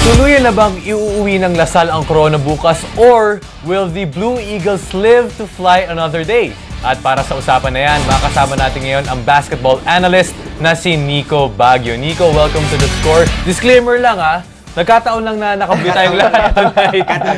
Tuluyan na bang iuuwi ng Lasal ang corona bukas or will the Blue Eagles live to fly another day? At para sa usapan na yan, makasama natin ngayon ang basketball analyst na si Nico Baguio. Nico, welcome to The Score. Disclaimer lang nagkataon lang na nakabuli tayong lahat.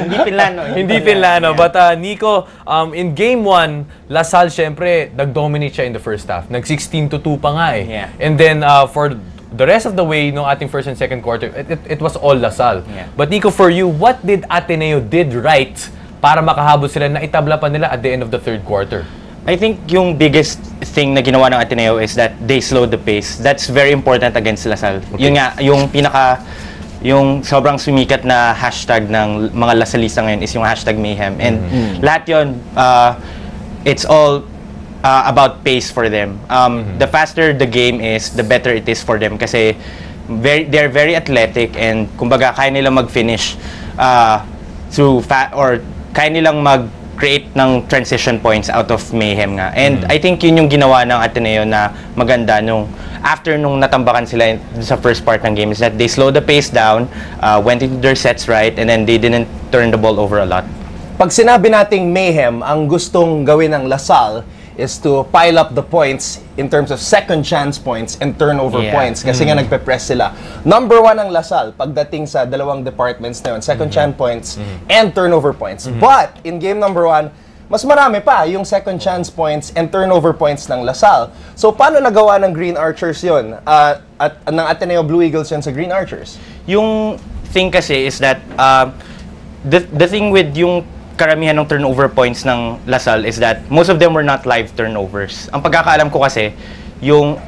Hindi Pinlano. Hindi Pinlano. But Nico, in Game 1, Lasal syempre nag-dominate siya in the first half. Nag-16-2 pa nga eh. Yeah. And then for the rest of the way, no ating first and second quarter, it was all Lasal. Yeah. But Nico, for you, what did Ateneo did right para makahabol sila na itabla pa nila at the end of the third quarter? I think yung biggest thing na ginawa ng Ateneo is that they slowed the pace. That's very important against Lasal. Okay. Yun nga, yung sobrang sumikat na hashtag ng mga Lasalista ngayon is yung hashtag mayhem. And lahat yun, it's all about pace for them. The faster the game is, the better it is for them kasi they're very athletic and kumbaga kaya nilang mag-finish kaya nilang mag-create ng transition points out of mayhem nga. And I think yun yung ginawa ng Ateneo na maganda after nung natambakan sila sa first part ng game is that they slowed the pace down, went into their sets right, and then they didn't turn the ball over a lot. Pag sinabi nating mayhem, ang gustong gawin ng Lasal is to pile up the points in terms of second chance points and turnover points kasi nga nagpe-press sila. Number 1 ang Lasal pagdating sa dalawang departments na yun, second chance points and turnover points. But in game number 1, mas marami pa yung second chance points and turnover points ng Lasal. So paano nagawa ng Green Archers yun? At ng Ateneo Blue Eagles yun sa Green Archers? Yung thing kasi is that the thing with yung karamihan ng turnover points ng Lasal is that most of them were not live turnovers. Ang pagkakaalam ko kasi,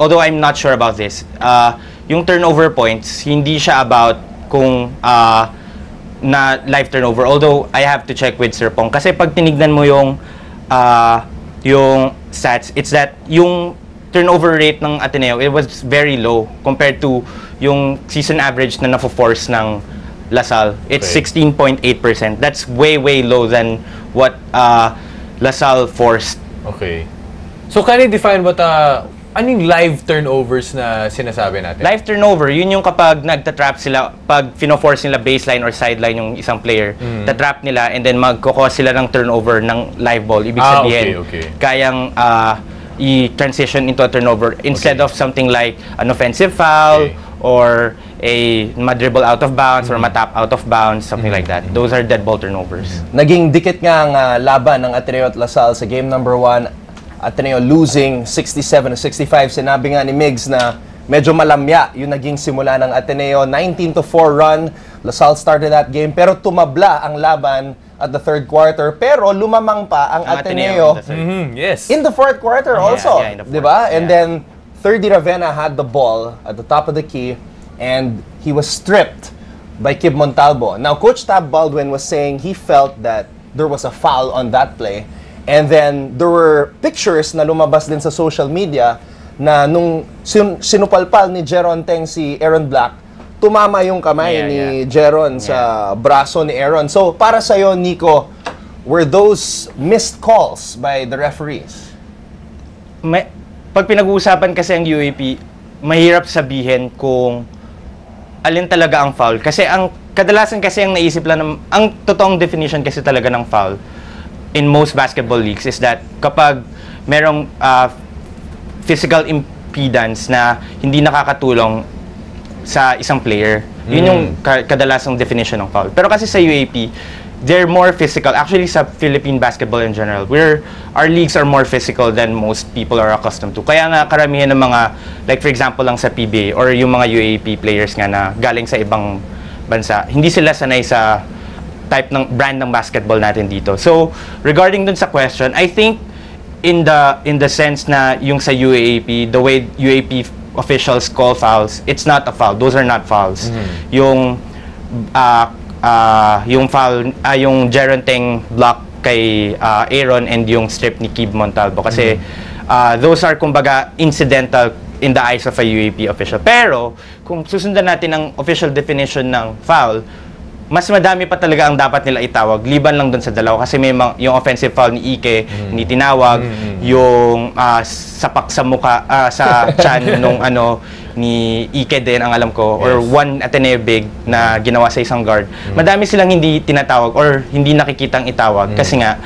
although I'm not sure about this, yung turnover points, hindi siya about kung na live turnover. Although, I have to check with Sir Pong. Kasi pag tinignan mo yung stats, it's that yung turnover rate ng Ateneo, it was very low compared to yung season average na nafo-force ng Lasal. It's 16.8%. That's way low than what Lasal forced. Okay. So can you define what anong live turnovers na sinasabi natin? Live turnover, yun yung kapag nagtatrap sila, pag fino-force nila baseline or sideline yung isang player, tatrap nila and then magkukos sila ng turnover ng live ball. Ibig sabihin, kayang i-transition into a turnover instead of something like an offensive foul or a madribble out of bounds or matap out of bounds, something like that. Those are dead ball turnovers. Naging dikit nga ang laban ng Ateneo at Lasal sa game number 1. Ateneo losing 67-65. Sinabi nga ni Migs na medyo malamya yung naging simula ng Ateneo. 19-4 run. Lasal started that game pero tumabla ang laban at the third quarter. Pero lumamang pa ang Ateneo in the fourth quarter also. Diba? And then Thirdy Ravenna had the ball at the top of the key and he was stripped by Kib Montalvo. Now, Coach Tab Baldwin was saying he felt that there was a foul on that play. And then there were pictures na lumabas din sa social media na nung sinupalpal ni Jeron Teng si Aaron Black, tumama yung kamay ni Jeron sa braso ni Aaron. So, para sa'yo, Nico, were those missed calls by the referees? Pag pinag-uusapan kasi ang UAP, mahirap sabihin kung alin talaga ang foul. Kasi kadalasan kasi ang naisip lang, ang totoong definition kasi talaga ng foul in most basketball leagues is that kapag merong physical impedance na hindi nakakatulong sa isang player, yun yung kadalasang definition ng foul. Pero kasi sa UAP, they're more physical. Actually, sa Philippine basketball in general, our leagues are more physical than most people are accustomed to. Kaya nga karamihan ng mga, like for example lang sa PBA or yung mga UAP players nga na galing sa ibang bansa, hindi sila sanay sa type ng brand ng basketball natin dito. So, regarding dun sa question, I think in the sense na yung sa UAAP, the way UAP officials call fouls, it's not a foul. Those are not fouls. Yung foul, yung Jeron Teng block kay Aaron and yung strip ni Kib Montalvo kasi those are kumbaga incidental in the eyes of a UAP official. Pero kung susundan natin ang official definition ng foul, mas madami pa talaga ang dapat nila itawag, liban lang doon sa dalawa. Kasi may yung offensive foul ni Ike, hindi tinawag, yung sapak sa muka, sa chan nung ni Ike din, ang alam ko, or one Ateneo big na ginawa sa isang guard. Madami silang hindi tinatawag or hindi nakikitang itawag kasi nga,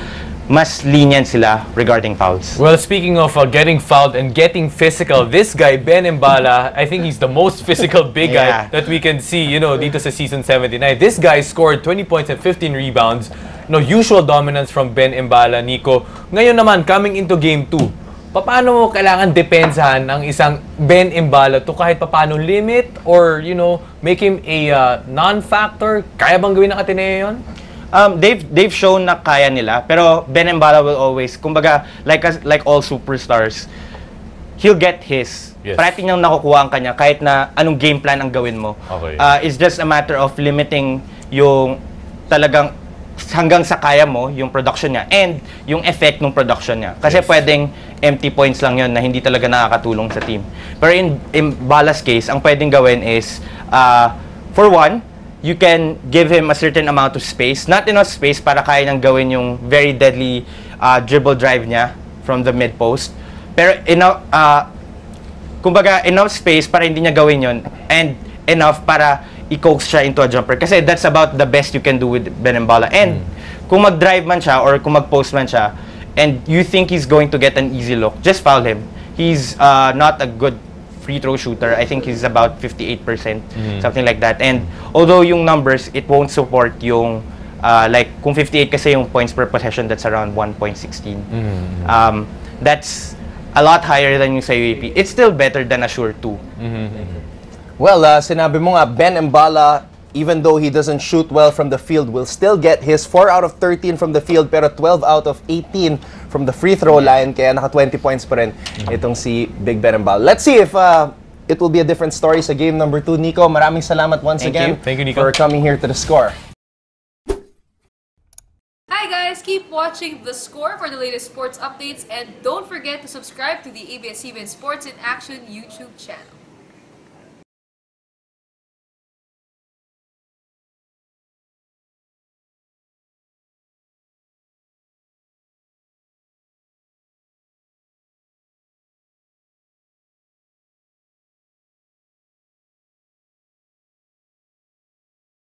mas lenient sila regarding fouls. Well, speaking of getting fouled and getting physical, this guy, Ben Mbala, I think he's the most physical big guy that we can see, dito sa season 79. This guy scored 20 points and 15 rebounds. Usual dominance from Ben Mbala, Nico. Ngayon naman, coming into game 2, paano mo kailangan depensahan ang isang Ben Mbala to kahit paano limit or, make him a non-factor? Kaya bang gawin ng Ateneo yun? They've shown na kaya nila, pero Ben Mbala will always, kumbaga, like all superstars, he'll get his. Yes. Parating niyang nakukuha ang kanya kahit na anong game plan ang gawin mo. Okay. It's just a matter of limiting yung talagang hanggang sa kaya mo, yung production niya, and yung effect ng production niya. Kasi pwedeng empty points lang yun na hindi talaga nakakatulong sa team. Pero in Mbala's case, ang pwedeng gawin is, for one, you can give him a certain amount of space. Not enough space para kaya niyang gawin yung very deadly dribble drive niya from the mid-post. Pero kumbaga, enough space para hindi niya gawin yun and enough para i-coax siya into a jumper. Kasi that's about the best you can do with Ben Mbala. And kung mag-drive man siya or kung mag-post man siya and you think he's going to get an easy look, just foul him. He's not a good free throw shooter. I think he's about 58%, something like that. And although yung numbers, it won't support yung, like, kung 58 kasi yung points per possession, that's around 1.16. That's a lot higher than yung sa UAP. It's still better than a sure 2. Well, sinabi mo nga, Ben Mbala, even though he doesn't shoot well from the field, will still get his 4 out of 13 from the field, pero 12 out of 18 from the free throw line, kaya naka 20 points pa rin itong si Big Ben Mbala. Let's see if it will be a different story sa game number 2. Nico, maraming salamat once again Thank you, Nico, for coming here to The Score. Hi guys, keep watching The Score for the latest sports updates and don't forget to subscribe to the ABS-CBN Sports in Action YouTube channel.